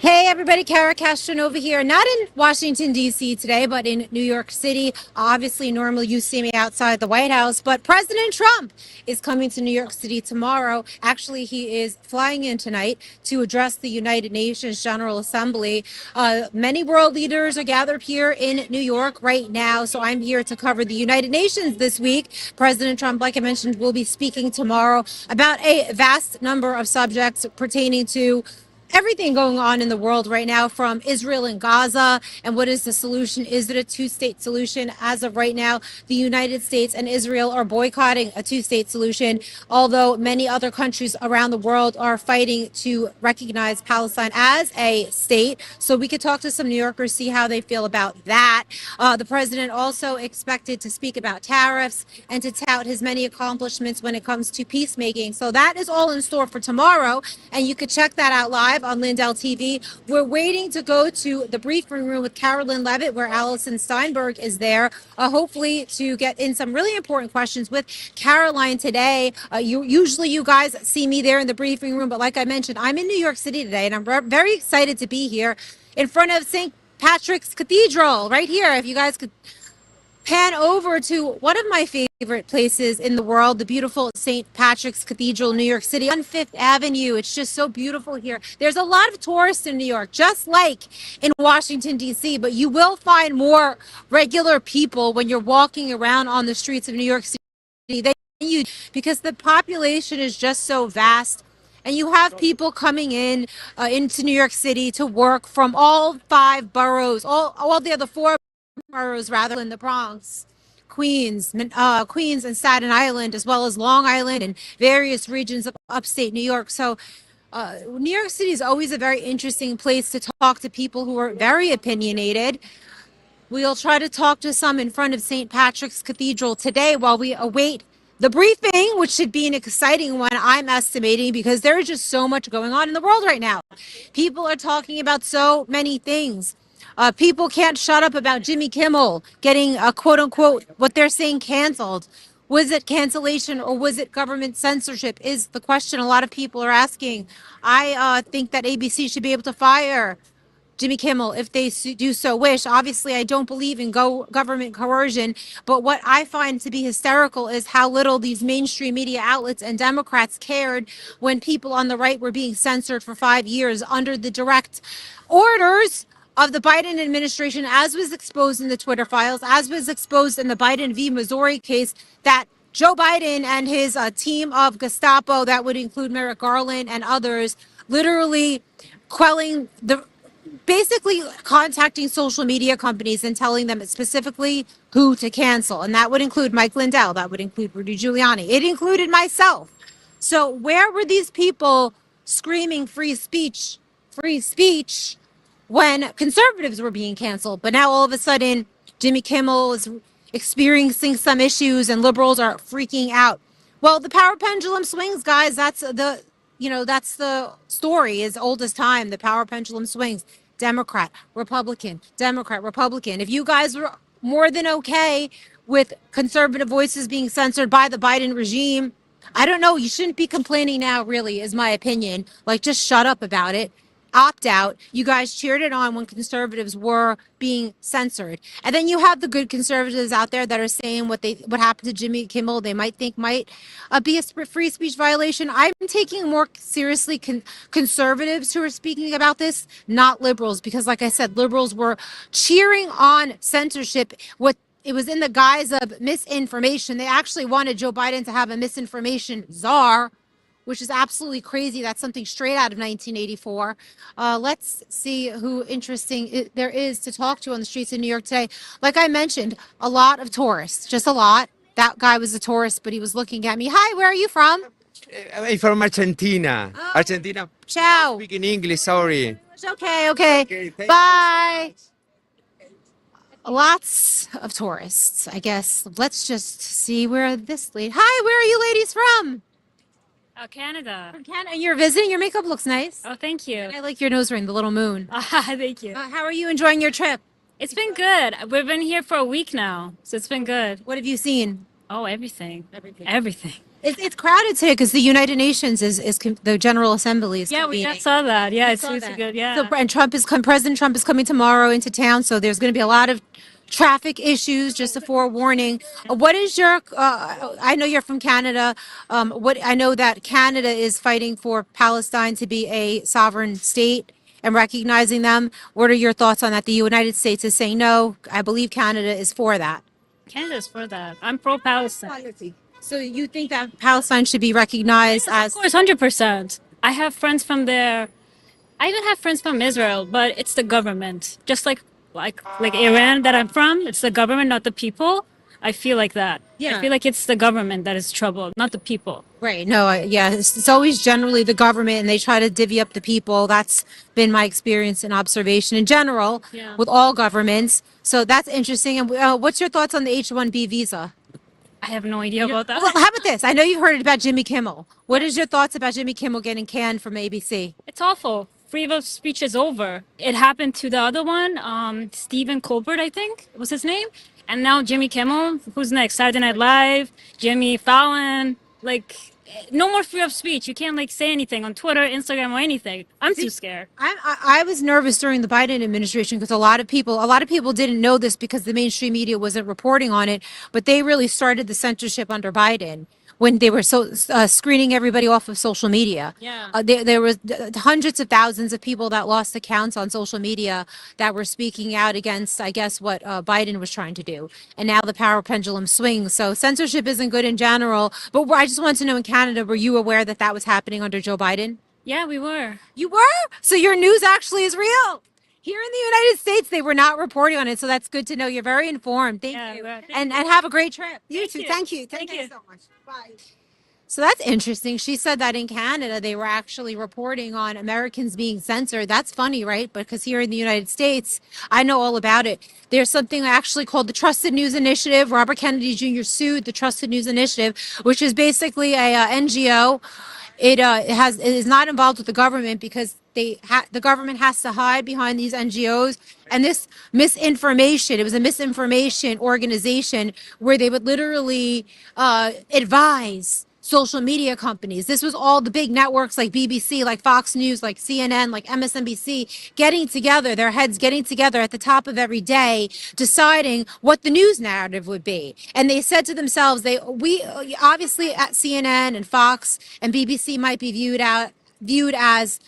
Hey everybody, Kara Castronova here. Not in Washington, D.C. today, but in New York City. Obviously, normally you see me outside the White House, but President Trump is coming to New York City tomorrow. Actually, he is flying in tonight to address the United Nations General Assembly. Many world leaders are gathered here in New York right now, so I'm here to cover the United Nations this week. President Trump, like I mentioned, will be speaking tomorrow about a vast number of subjects pertaining to everything going on in the world right now, from Israel and Gaza, and what is the solution? Is it a two-state solution? As of right now, the United States and Israel are boycotting a two-state solution, although many other countries around the world are fighting to recognize Palestine as a state. So we could talk to some New Yorkers, see how they feel about that. The president also expected to speak about tariffs and to tout his many accomplishments when it comes to peacemaking. So that is all in store for tomorrow, and you could check that out live on Lindell TV. We're waiting to go to the briefing room with Karoline Leavitt, where Allison Steinberg is there, hopefully to get in some really important questions with Karoline today. Usually you guys see me there in the briefing room, but like I mentioned, I'm in New York City today, and I'm very excited to be here in front of St. Patrick's Cathedral right here. If you guys could pan over to one of my favorite places in the world, the beautiful St. Patrick's Cathedral, New York City on Fifth Avenue. It's just so beautiful here. There's a lot of tourists in New York, just like in Washington, D.C., but you will find more regular people when you're walking around on the streets of New York City than you, because the population is just so vast. And you have people coming in into New York City to work from all five boroughs, all the other four boroughs rather, in the Bronx, Queens and Staten Island, as well as Long Island and various regions of upstate New York. So New York City is always a very interesting place to talk to people who are very opinionated. We'll try to talk to some in front of St. Patrick's Cathedral today while we await the briefing, which should be an exciting one, I'm estimating, because there's just so much going on in the world right now. People are talking about so many things. People can't shut up about Jimmy Kimmel getting quote unquote what they're saying canceled. Was it cancellation or was it government censorship? Is the question a lot of people are asking. I think that ABC should be able to fire Jimmy Kimmel if they do so wish. Obviously, I don't believe in government coercion, but what I find to be hysterical is how little these mainstream media outlets and Democrats cared when people on the right were being censored for 5 years under the direct orders of the Biden administration, as was exposed in the Twitter files, as was exposed in the Biden v. Missouri case, that Joe Biden and his team of Gestapo, that would include Merrick Garland and others, literally quelling basically contacting social media companies and telling them specifically who to cancel. And that would include Mike Lindell. That would include Rudy Giuliani. It included myself. So where were these people screaming free speech when conservatives were being canceled? But now all of a sudden, Jimmy Kimmel is experiencing some issues and liberals are freaking out. Well, the power pendulum swings, guys. That's the story, as old as time. The power pendulum swings. Democrat, Republican, Democrat, Republican. If you guys were more than okay with conservative voices being censored by the Biden regime, I don't know. You shouldn't be complaining now, really, is my opinion. Like, just shut up about it. Opt out. You guys cheered it on when conservatives were being censored. And then you have the good conservatives out there that are saying what happened to Jimmy Kimmel they might think might be a free speech violation. I'm taking more seriously conservatives who are speaking about this, not liberals, because like I said, liberals were cheering on censorship. It was in the guise of misinformation. They actually wanted Joe Biden to have a misinformation czar, which is absolutely crazy. That's something straight out of 1984. Let's see who interesting there is to talk to on the streets of New York today. Like I mentioned, a lot of tourists, just a lot. That guy was a tourist, but he was looking at me. Hi, where are you from? I'm from Argentina. Oh, Argentina. ciao. Speaking English, sorry. Okay. Okay, thank Bye. Lots of tourists, I guess. Let's just see where this lady. Hi, where are you ladies from? Oh, Canada. From Canada. And you're visiting. Your makeup looks nice. Oh, thank you. I like your nose ring, the little moon. Thank you. How are you enjoying your trip? It's been good. We've been here for a week now, so it's been good. What have you seen? Oh, everything. Everything. Everything. It's crowded today because the United Nations the General Assembly is Yeah, we convening. just saw that. Yeah, it's Saw really that. good. So, Yeah. and President Trump is coming tomorrow into town, so there's going to be a lot of traffic issues. Just a forewarning. What is your? I know you're from Canada. I know that Canada is fighting for Palestine to be a sovereign state and recognizing them. What are your thoughts on that? The United States is saying no. I believe Canada is for that. Canada's for that. I'm pro Palestine. So you think that Palestine should be recognized Of as? course, 100%. I have friends from there. I even have friends from Israel, but it's the government. Just like Iran that I'm from, it's the government, not the people. I feel like that. Yeah. I feel like it's the government that is trouble, not the people. Right. No, yeah, it's always generally the government and they try to divvy up the people. That's been my experience and observation in general Yeah. with all governments. So that's interesting. And what's your thoughts on the H-1B visa? I have no idea about that. Well, how about this? I know you've heard about Jimmy Kimmel. What is your thoughts about Jimmy Kimmel getting canned from ABC? It's awful. Freedom of speech is over. It happened to the other one, Stephen Colbert, I think was his name. And now Jimmy Kimmel. Who's next? Saturday Night Live, Jimmy Fallon. Like, no more freedom of speech. You can't like say anything on Twitter, Instagram, or anything. I'm too scared. I was nervous during the Biden administration because a lot of people didn't know this because the mainstream media wasn't reporting on it, but they really started the censorship under Biden when they were screening everybody off of social media. Yeah. There was hundreds of thousands of people that lost accounts on social media that were speaking out against, I guess, what Biden was trying to do. And now the power pendulum swings. So censorship isn't good in general. But I just want to know, in Canada, were you aware that that was happening under Joe Biden? Yeah, we were. You were? So your news actually is real. Here in the United States, they were not reporting on it. So that's good to know. You're very informed. Thank Yeah, you. well, thank And have a great trip. You too. you. Thank you. Thank you you. so much. Bye. So that's interesting. She said that in Canada, they were actually reporting on Americans being censored. That's funny, right? Because here in the United States, I know all about it. There's something actually called the Trusted News Initiative. Robert Kennedy Jr. sued the Trusted News Initiative, which is basically a NGO. It is not involved with the government because the government has to hide behind these NGOs. And this misinformation, it was a misinformation organization where they would literally advise social media companies. This was all the big networks like BBC, like Fox News, like CNN, like MSNBC, getting together, their heads getting together at the top of every day, deciding what the news narrative would be. And they said to themselves, we obviously at CNN and Fox and BBC might be viewed as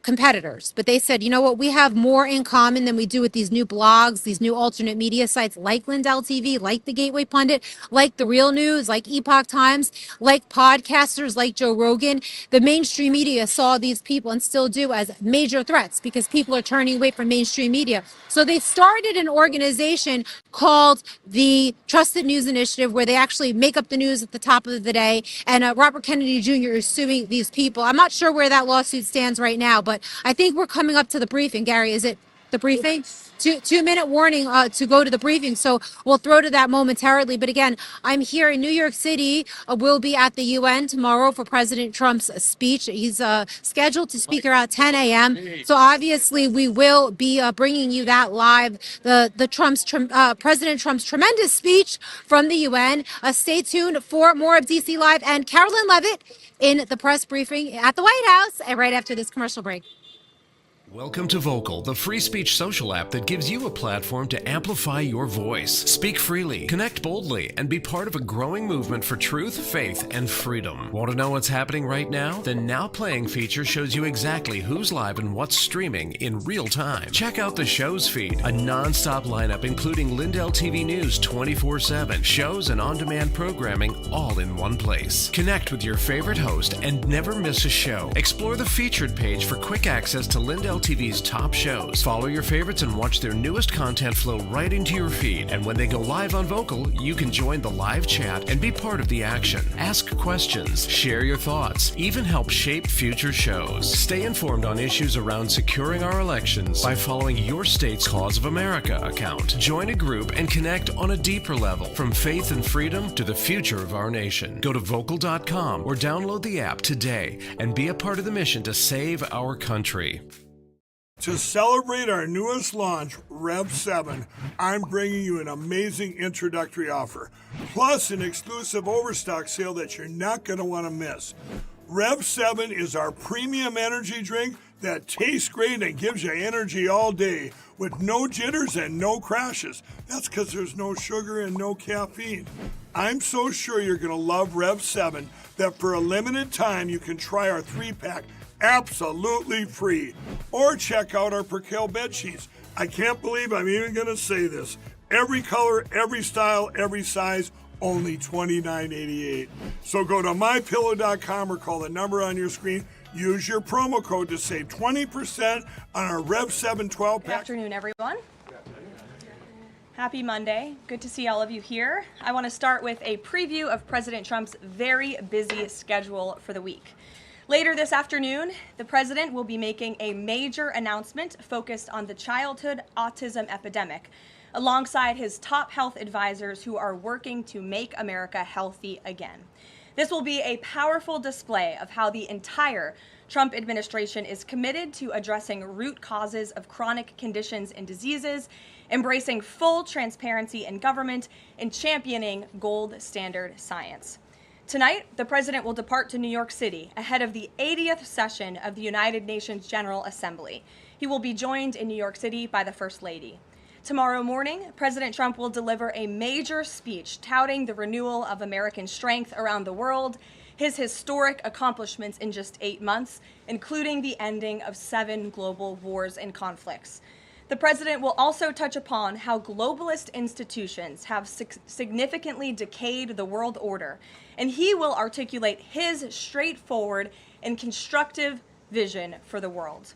competitors, but they said, you know what, we have more in common than we do with these new blogs, these new alternate media sites like Lindell TV, like the Gateway Pundit, like the Real News, like Epoch Times, like podcasters like Joe Rogan. The mainstream media saw these people and still do as major threats because people are turning away from mainstream media. So they started an organization called the Trusted News Initiative, where they actually make up the news at the top of the day. And Robert Kennedy Jr. is suing these people. I'm not sure where that lawsuit stands right now, but I think we're coming up to the briefing. Gary, is it the briefing? 2 minute warning to go to the briefing. So we'll throw to that momentarily. But again, I'm here in New York City. We'll be at the UN tomorrow for President Trump's speech. He's scheduled to speak around 10 a.m. So obviously we will be bringing you that live. President Trump's tremendous speech from the UN. Stay tuned for more of DC Live and Karoline Leavitt in the press briefing at the White House right after this commercial break. Welcome to Vocal, the free speech social app that gives you a platform to amplify your voice. Speak freely, connect boldly, and be part of a growing movement for truth, faith, and freedom. Want to know what's happening right now? The Now Playing feature shows you exactly who's live and what's streaming in real time. Check out the show's feed, a non-stop lineup including Lindell TV News 24/7, shows and on-demand programming all in one place. Connect with your favorite host and never miss a show. Explore the featured page for quick access to Lindell TV's top shows. Follow your favorites and watch their newest content flow right into your feed. And when they go live on Vocal, you can join the live chat and be part of the action. Ask questions, share your thoughts, even help shape future shows. Stay informed on issues around securing our elections by following your state's Cause of America account. Join a group and connect on a deeper level, from faith and freedom to the future of our nation. Go to vocal.com or download the app today and be a part of the mission to save our country. To celebrate our newest launch, Rev 7, I'm bringing you an amazing introductory offer, plus an exclusive overstock sale that you're not going to want to miss. Rev 7 is our premium energy drink that tastes great and gives you energy all day with no jitters and no crashes. That's because there's no sugar and no caffeine. I'm so sure you're going to love Rev 7 that for a limited time you can try our 3-pack absolutely free. Or check out our Percale bed sheets. I can't believe I'm even going to say this. Every color, every style, every size, only $29.88. So go to mypillow.com or call the number on your screen. Use your promo code to save 20% on our Rev 7 12-pack. Good afternoon, everyone. Happy Monday. Good to see all of you here. I want to start with a preview of President Trump's very busy schedule for the week. Later this afternoon, the president will be making a major announcement focused on the childhood autism epidemic, alongside his top health advisors who are working to make America healthy again. This will be a powerful display of how the entire Trump administration is committed to addressing root causes of chronic conditions and diseases, embracing full transparency in government, and championing gold standard science. Tonight, the president will depart to New York City ahead of the 80th session of the United Nations General Assembly. He will be joined in New York City by the First Lady. Tomorrow morning, President Trump will deliver a major speech touting the renewal of American strength around the world, his historic accomplishments in just 8 months, including the ending of 7 global wars and conflicts. The president will also touch upon how globalist institutions have significantly decayed the world order, and he will articulate his straightforward and constructive vision for the world.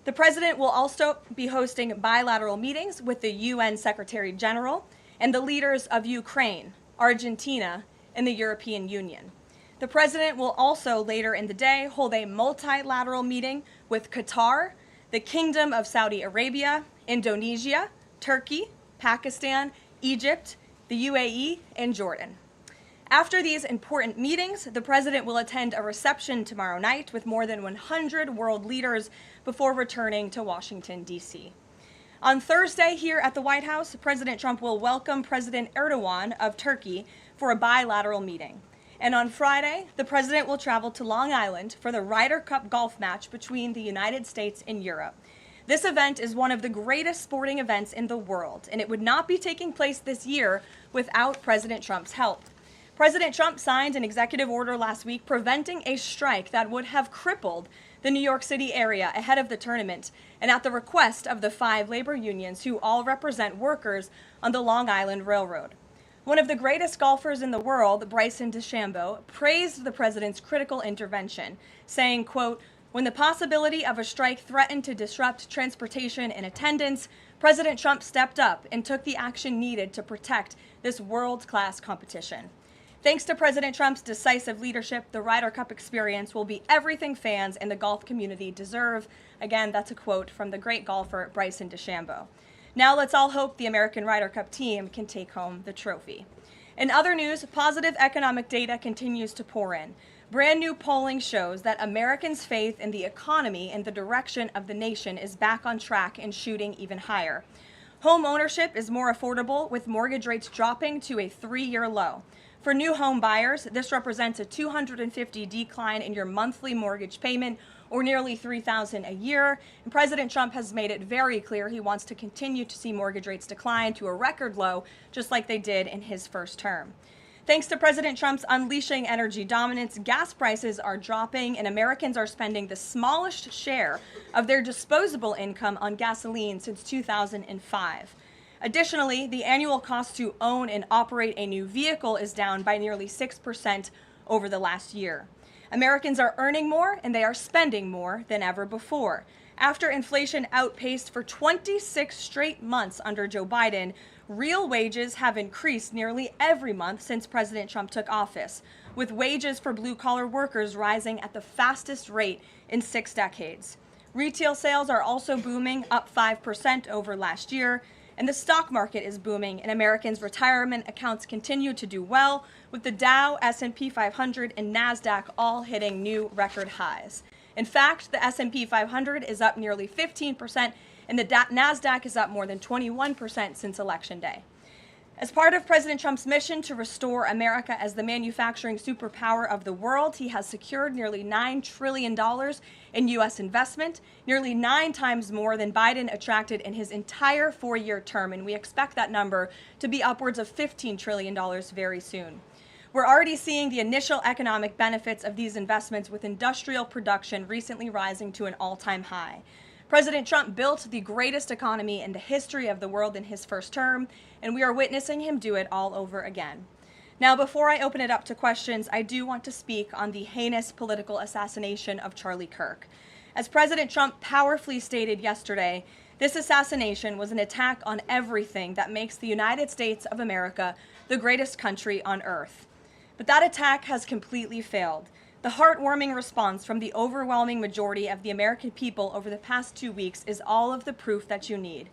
The president will also be hosting bilateral meetings with the UN Secretary General and the leaders of Ukraine, Argentina, and the European Union. The president will also later in the day hold a multilateral meeting with Qatar, the Kingdom of Saudi Arabia, Indonesia, Turkey, Pakistan, Egypt, the UAE, and Jordan. After these important meetings, the president will attend a reception tomorrow night with more than 100 world leaders before returning to Washington, D.C. On Thursday here at the White House, President Trump will welcome President Erdogan of Turkey for a bilateral meeting. And on Friday, the president will travel to Long Island for the Ryder Cup golf match between the United States and Europe. This event is one of the greatest sporting events in the world, and it would not be taking place this year without President Trump's help. President Trump signed an executive order last week preventing a strike that would have crippled the New York City area ahead of the tournament, and at the request of the 5 labor unions who all represent workers on the Long Island Railroad. One of the greatest golfers in the world, Bryson DeChambeau, praised the president's critical intervention, saying, quote, "When the possibility of a strike threatened to disrupt transportation and attendance, President Trump stepped up and took the action needed to protect this world-class competition." Thanks to President Trump's decisive leadership, the Ryder Cup experience will be everything fans and the golf community deserve. Again, that's a quote from the great golfer Bryson DeChambeau. Now let's all hope the American Ryder Cup team can take home the trophy. In other news, positive economic data continues to pour in. Brand new polling shows that Americans' faith in the economy and the direction of the nation is back on track and shooting even higher. Home ownership is more affordable, with mortgage rates dropping to a 3-year low. For new home buyers, this represents a $250 decline in your monthly mortgage payment, or nearly $3,000 a year. And President Trump has made it very clear he wants to continue to see mortgage rates decline to a record low, just like they did in his first term. Thanks to President Trump's unleashing energy dominance, gas prices are dropping, and Americans are spending the smallest share of their disposable income on gasoline since 2005. Additionally, the annual cost to own and operate a new vehicle is down by nearly 6% over the last year. Americans are earning more and they are spending more than ever before. After inflation outpaced for 26 straight months under Joe Biden, real wages have increased nearly every month since President Trump took office, with wages for blue-collar workers rising at the fastest rate in 6 decades. Retail sales are also booming, up 5% over last year, and the stock market is booming, and Americans' retirement accounts continue to do well, with the Dow, S&P 500, and NASDAQ all hitting new record highs. In fact, the S&P 500 is up nearly 15%, and the NASDAQ is up more than 21% since Election Day. As part of President Trump's mission to restore America as the manufacturing superpower of the world, he has secured nearly $9 trillion in U.S. investment, nearly 9 times more than Biden attracted in his entire 4-year term, and we expect that number to be upwards of $15 trillion very soon. We're already seeing the initial economic benefits of these investments, with industrial production recently rising to an all-time high. President Trump built the greatest economy in the history of the world in his first term, and we are witnessing him do it all over again. Now, before I open it up to questions, I do want to speak on the heinous political assassination of Charlie Kirk. As President Trump powerfully stated yesterday, this assassination was an attack on everything that makes the United States of America the greatest country on earth. But that attack has completely failed. The heartwarming response from the overwhelming majority of the American people over the past 2 weeks is all of the proof that you need.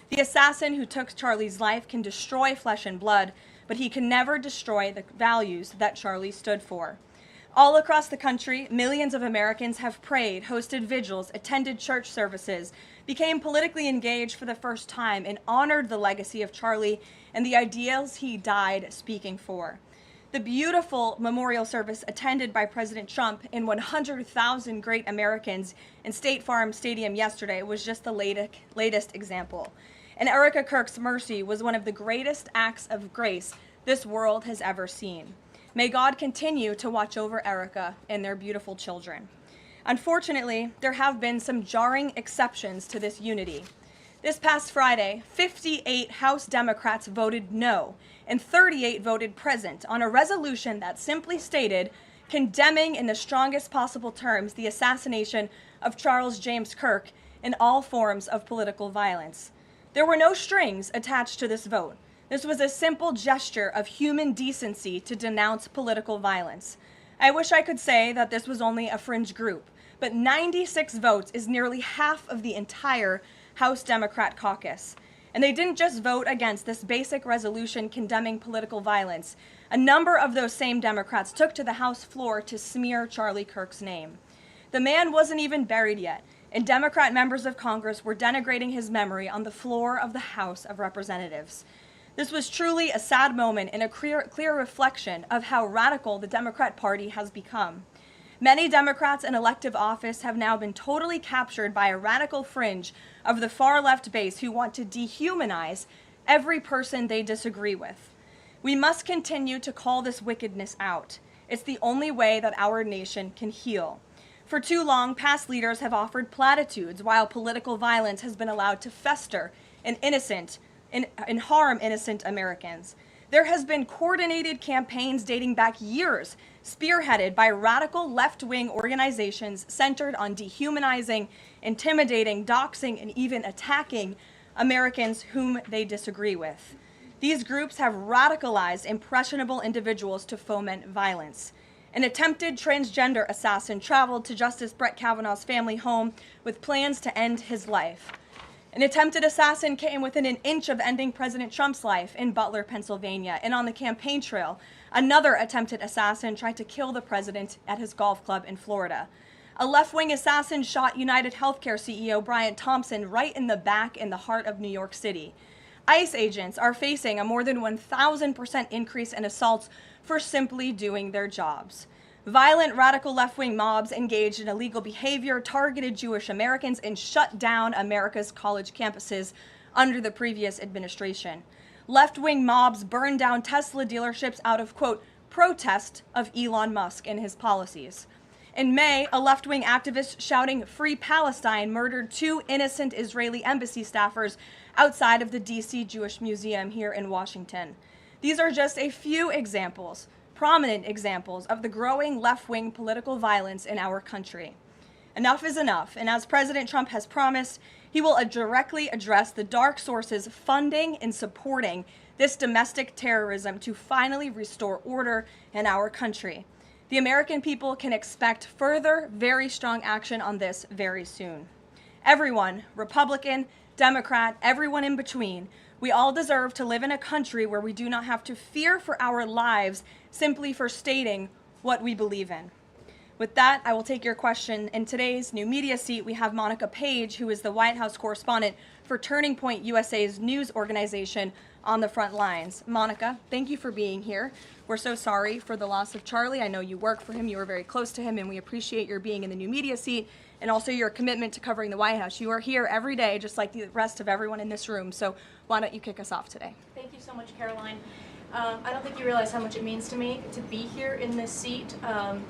The assassin who took Charlie's life can destroy flesh and blood, but he can never destroy the values that Charlie stood for. All across the country, millions of Americans have prayed, hosted vigils, attended church services, became politically engaged for the first time, and honored the legacy of Charlie and the ideals he died speaking for. The beautiful memorial service attended by President Trump and 100,000 great Americans in State Farm Stadium yesterday was just the latest example. And Erica Kirk's mercy was one of the greatest acts of grace this world has ever seen. May God continue to watch over Erica and their beautiful children. Unfortunately, there have been some jarring exceptions to this unity. This past Friday, 58 House Democrats voted no, and 38 voted present on a resolution that simply stated, condemning in the strongest possible terms the assassination of Charles James Kirk and all forms of political violence. There were no strings attached to this vote. This was a simple gesture of human decency to denounce political violence. I wish I could say that this was only a fringe group, but 96 votes is nearly half of the entire House Democrat caucus. And they didn't just vote against this basic resolution condemning political violence. A number of those same Democrats took to the House floor to smear Charlie Kirk's name. The man wasn't even buried yet, and Democrat members of Congress were denigrating his memory on the floor of the House of Representatives. This was truly a sad moment and a clear reflection of how radical the Democrat Party has become. Many Democrats in elective office have now been totally captured by a radical fringe of the far left base who want to dehumanize every person they disagree with. We must continue to call this wickedness out. It's the only way that our nation can heal. For too long, past leaders have offered platitudes while political violence has been allowed to fester and harm innocent Americans. There has been coordinated campaigns dating back years, spearheaded by radical left-wing organizations centered on dehumanizing, intimidating, doxing, and even attacking Americans whom they disagree with. These groups have radicalized impressionable individuals to foment violence. An attempted transgender assassin traveled to Justice Brett Kavanaugh's family home with plans to end his life. An attempted assassin came within an inch of ending President Trump's life in Butler, Pennsylvania, and on the campaign trail, another attempted assassin tried to kill the president at his golf club in Florida. A left-wing assassin shot United Healthcare CEO Brian Thompson right in the back in the heart of New York City. ICE agents are facing a more than 1,000% increase in assaults for simply doing their jobs. Violent radical left-wing mobs engaged in illegal behavior, targeted Jewish Americans, and shut down America's college campuses under the previous administration. Left-wing mobs burned down Tesla dealerships out of, quote, protest of Elon Musk and his policies. In May, a left-wing activist shouting "Free Palestine" murdered 2 innocent Israeli embassy staffers outside of the D.C. Jewish Museum here in Washington. These are just a few examples, prominent examples, of the growing left-wing political violence in our country. Enough is enough, and as President Trump has promised, he will directly address the dark sources funding and supporting this domestic terrorism to finally restore order in our country. The American people can expect further, very strong action on this very soon. Everyone, Republican, Democrat, everyone in between, we all deserve to live in a country where we do not have to fear for our lives simply for stating what we believe in. With that, I will take your question. In today's new media seat, we have Monica Page, who is the White House correspondent for Turning Point USA's news organization, on the front lines. Monica, thank you for being here. We're so sorry for the loss of Charlie. I know you work for him, you were very close to him, and we appreciate your being in the new media seat and also your commitment to covering the White House. You are here every day, just like the rest of everyone in this room. So why don't you kick us off today? Thank you so much, Karoline. I don't think you realize how much it means to me to be here in this seat,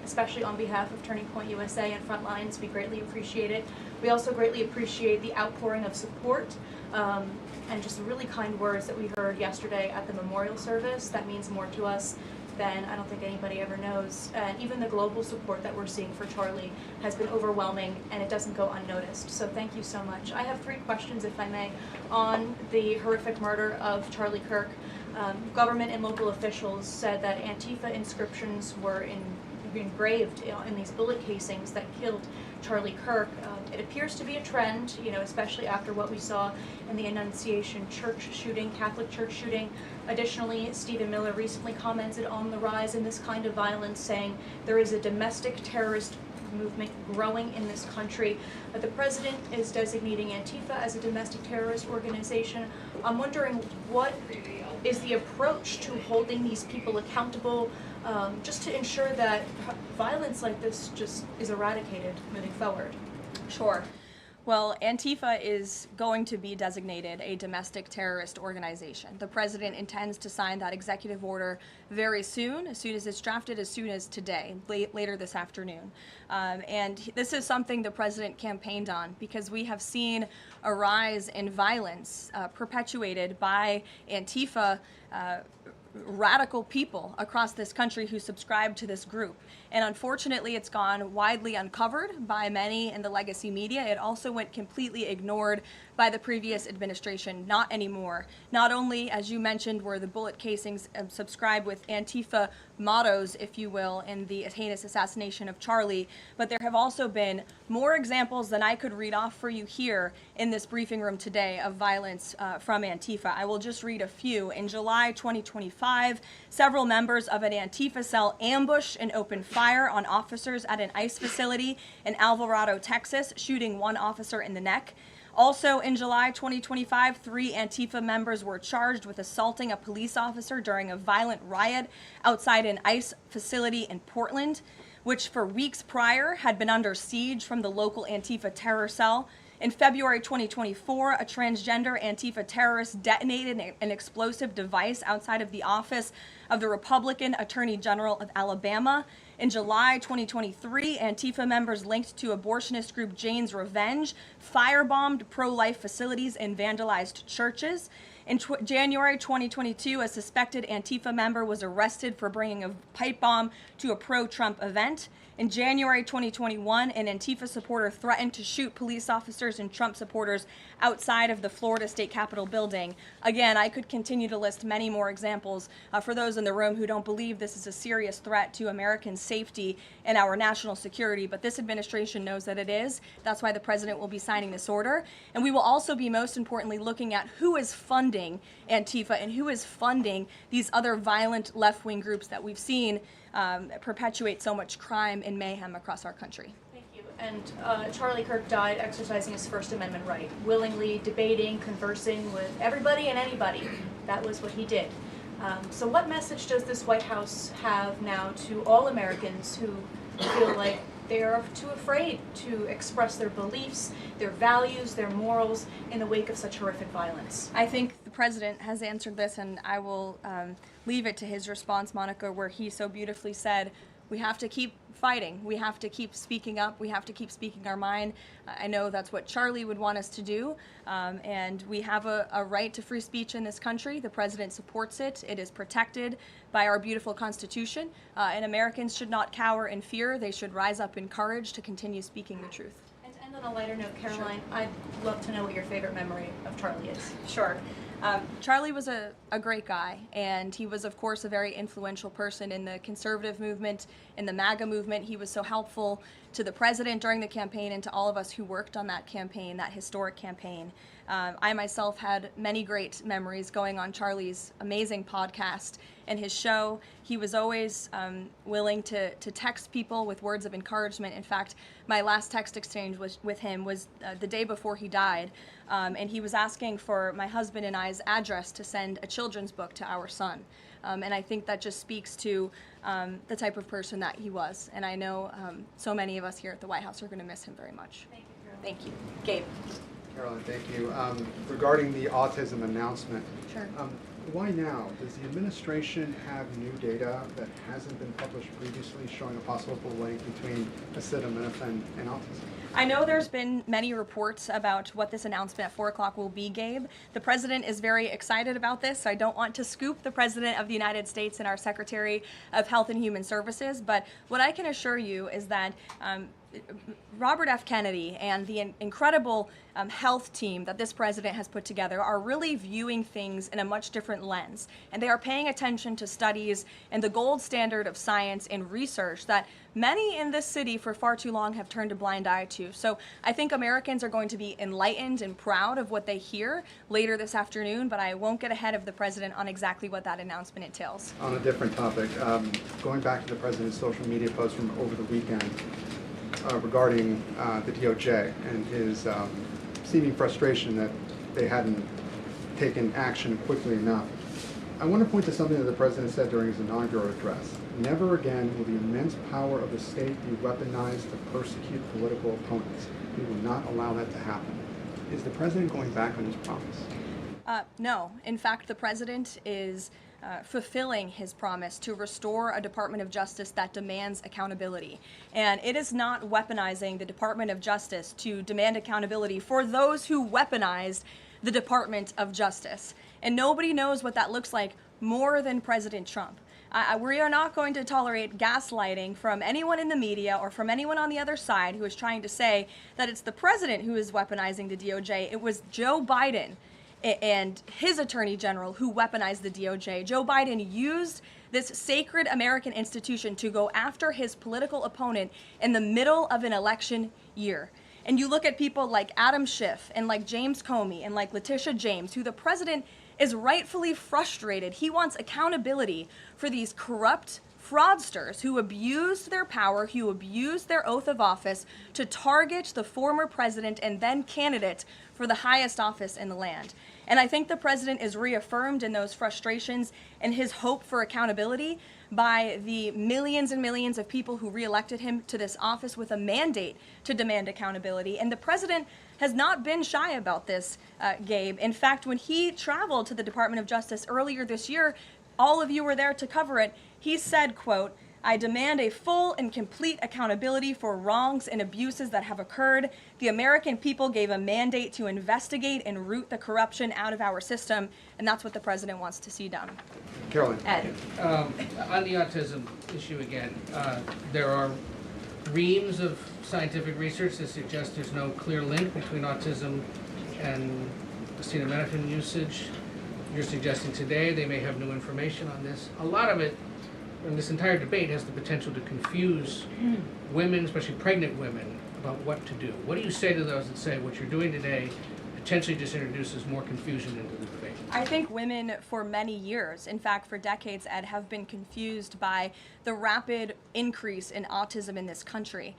especially on behalf of Turning Point USA and Frontlines. We greatly appreciate it. We also greatly appreciate the outpouring of support and just the really kind words that we heard yesterday at the memorial service. That means more to us than I don't think anybody ever knows. And even the global support that we're seeing for Charlie has been overwhelming, and it doesn't go unnoticed. So thank you so much. I have 3 questions, if I may, on the horrific murder of Charlie Kirk. Government and local officials said that Antifa inscriptions were engraved in these bullet casings that killed Charlie Kirk. It appears to be a trend, especially after what we saw in the Annunciation Church shooting, Catholic Church shooting. Additionally, Stephen Miller recently commented on the rise in this kind of violence, saying there is a domestic terrorist movement growing in this country. The president is designating Antifa as a domestic terrorist organization. I'm wondering, what is the approach to holding these people accountable, just to ensure that violence like this just is eradicated moving forward? Sure. Well, Antifa is going to be designated a domestic terrorist organization. The president intends to sign that executive order very soon as it's drafted, as soon as today, later this afternoon. And this is something the president campaigned on, because we have seen a rise in violence perpetuated by Antifa radical people across this country who subscribe to this group. And unfortunately, it's gone widely uncovered by many in the legacy media. It also went completely ignored by the previous administration. Not anymore. Not only, as you mentioned, were the bullet casings subscribed with Antifa mottos, if you will, in the heinous assassination of Charlie, but there have also been more examples than I could read off for you here in this briefing room today of violence from Antifa. I will just read a few. In July 2025, several members of an Antifa cell ambushed and opened fire on officers at an ICE facility in Alvarado, Texas, shooting one officer in the neck. Also in July 2025, 3 Antifa members were charged with assaulting a police officer during a violent riot outside an ICE facility in Portland, which for weeks prior had been under siege from the local Antifa terror cell. In February 2024, a transgender Antifa terrorist detonated an explosive device outside of the office of the Republican Attorney General of Alabama. In July 2023, Antifa members linked to abortionist group Jane's Revenge firebombed pro-life facilities and vandalized churches. In January 2022, a suspected Antifa member was arrested for bringing a pipe bomb to a pro-Trump event. In January 2021, an Antifa supporter threatened to shoot police officers and Trump supporters outside of the Florida State Capitol building. Again, I could continue to list many more examples for those in the room who don't believe this is a serious threat to American safety and our national security, but this administration knows that it is. That's why the president will be signing this order. And we will also be, most importantly, looking at who is funding Antifa and who is funding these other violent left-wing groups that we've seen perpetuate so much crime and mayhem across our country. Thank you. And Charlie Kirk died exercising his First Amendment right, willingly debating, conversing with everybody and anybody. That was what he did. So what message does this White House have now to all Americans who feel like they are too afraid to express their beliefs, their values, their morals in the wake of such horrific violence? I think the president has answered this, and I will leave it to his response, Monica, where he so beautifully said, we have to keep fighting. We have to keep speaking up. We have to keep speaking our mind. I know that's what Charlie would want us to do, and we have a right to free speech in this country. The president supports it. It is protected by our beautiful Constitution, and Americans should not cower in fear. They should rise up in courage to continue speaking the truth. And to end on a lighter note, Karoline, I'd love to know what your favorite memory of Charlie is. Sure. Charlie was a great guy, and he was, of course, a very influential person in the conservative movement, in the MAGA movement. He was so helpful to the president during the campaign and to all of us who worked on that campaign, that historic campaign. I myself had many great memories going on Charlie's amazing podcast and his show. He was always willing to text people with words of encouragement. In fact, my last text exchange with him was the day before he died, and he was asking for my husband and I's address to send a children's book to our son. And I think that just speaks to the type of person that he was. And I know so many of us here at the White House are going to miss him very much. Thank you, Caroline. Thank you. Gabe. Caroline, thank you. Regarding the autism announcement, Sure. why now? Does the administration have new data that hasn't been published previously showing a possible link between acetaminophen and autism? I know there's been many reports about what this announcement at 4 o'clock will be, Gabe. The president is very excited about this, so I don't want to scoop the president of the United States and our Secretary of Health and Human Services, but what I can assure you is that Robert F. Kennedy and the incredible health team that this president has put together are really viewing things in a much different lens. And they are paying attention to studies and the gold standard of science and research that many in this city for far too long have turned a blind eye to. So I think Americans are going to be enlightened and proud of what they hear later this afternoon, but I won't get ahead of the president on exactly what that announcement entails. On a different topic, going back to the president's social media post from over the weekend, regarding the DOJ and his seeming frustration that they hadn't taken action quickly enough. I want to point to something that the president said during his inaugural address. Never again will the immense power of the state be weaponized to persecute political opponents. We will not allow that to happen. Is the president going back on his promise? No. In fact, the president is fulfilling his promise to restore a Department of Justice that demands accountability. And it is not weaponizing the Department of Justice to demand accountability for those who weaponized the Department of Justice. And nobody knows what that looks like more than President Trump. We are not going to tolerate gaslighting from anyone in the media or from anyone on the other side who is trying to say that it's the president who is weaponizing the DOJ. It was Joe Biden and his attorney general who weaponized the DOJ. Joe Biden used this sacred American institution to go after his political opponent in the middle of an election year. And you look at people like Adam Schiff and like James Comey and like Letitia James, who the president is rightfully frustrated. He wants accountability for these corrupt fraudsters who abused their power, who abused their oath of office to target the former president and then candidate for the highest office in the land. And I think the president is reaffirmed in those frustrations and his hope for accountability by the millions and millions of people who reelected him to this office with a mandate to demand accountability. And the president has not been shy about this, Gabe. In fact, when he traveled to the Department of Justice earlier this year, all of you were there to cover it. He said, quote, "I demand a full and complete accountability for wrongs and abuses that have occurred. The American people gave a mandate to investigate and root the corruption out of our system," and that's what the president wants to see done. Caroline. Ed. On the autism issue again, there are reams of scientific research that suggests there's no clear link between autism and acetaminophen usage. You're suggesting today they may have new information on this. A lot of it, and this entire debate, has the potential to confuse women, especially pregnant women, about what to do. What do you say to those that say what you're doing today potentially just introduces more confusion into the debate? I think women for many years, in fact for decades, Ed, have been confused by the rapid increase in autism in this country,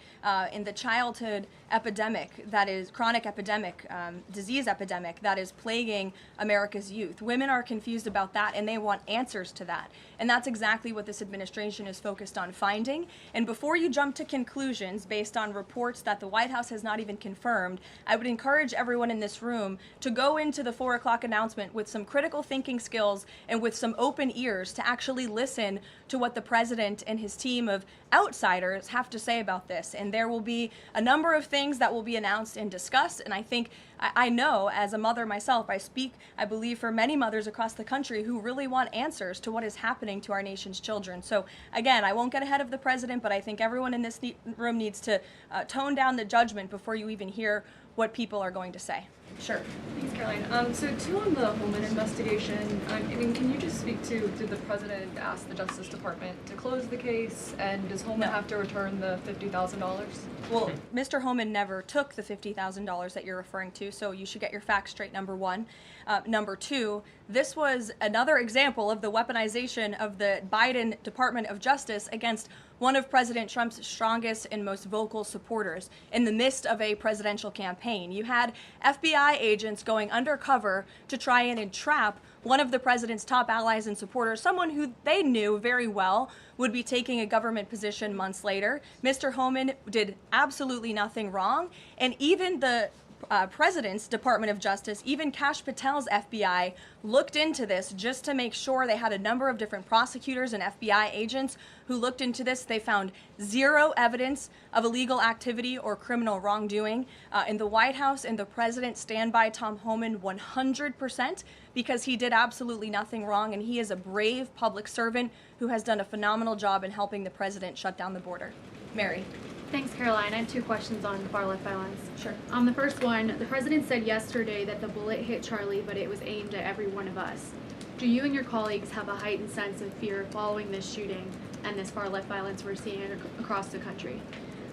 in the childhood epidemic that is chronic epidemic, disease epidemic that is plaguing America's youth. Women are confused about that and they want answers to that. And that's exactly what this administration is focused on finding. And before you jump to conclusions based on reports that the White House has not even confirmed, I would encourage everyone in this room to go into the 4 o'clock announcement with some critical thinking skills and with some open ears to actually listen to what the president and his team of outsiders have to say about this. And there will be a number of things that will be announced and discussed. And I think, I know as a mother myself, I speak, I believe, for many mothers across the country who really want answers to what is happening to our nation's children. So again, I won't get ahead of the president, but I think everyone in this room needs to tone down the judgment before you even hear what people are going to say. Sure. Thanks, Caroline. So too on the Holman investigation, I mean, can you just speak to, did the president ask the Justice Department to close the case, and does Holman have to return the $50,000? Well, Mr. Holman never took the $50,000 that you're referring to, so you should get your facts straight, number one. Number two, this was another example of the weaponization of the Biden Department of Justice against one of President Trump's strongest and most vocal supporters in the midst of a presidential campaign. You had FBI agents going undercover to try and entrap one of the president's top allies and supporters, someone who they knew very well would be taking a government position months later. Mr. Holman did absolutely nothing wrong, and even the President's Department of Justice, even Kash Patel's FBI, looked into this just to make sure. They had a number of different prosecutors and FBI agents who looked into this. They found zero evidence of illegal activity or criminal wrongdoing. In the White House and the President stand by Tom Homan 100% because he did absolutely nothing wrong, and he is a brave public servant who has done a phenomenal job in helping the President shut down the border. Mary. Thanks, Caroline. I have two questions on far-left violence. Sure. The first one, the president said yesterday that the bullet hit Charlie, but it was aimed at every one of us. Do you and your colleagues have a heightened sense of fear following this shooting and this far-left violence we're seeing across the country?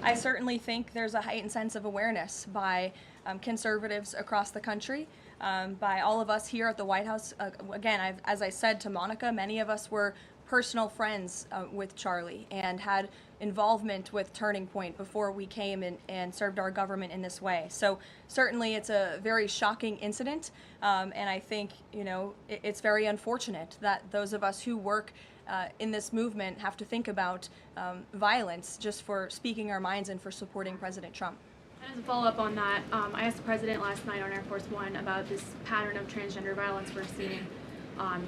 I certainly think there's a heightened sense of awareness by conservatives across the country, by all of us here at the White House. Again, as I said to Monica, many of us were personal friends with Charlie and had involvement with Turning Point before we came and served our government in this way. So certainly it's a very shocking incident, and I think, you know, it's very unfortunate that those of us who work in this movement have to think about violence just for speaking our minds and for supporting President Trump. And as a follow-up on that, I asked the president last night on Air Force One about this pattern of transgender violence we're seeing.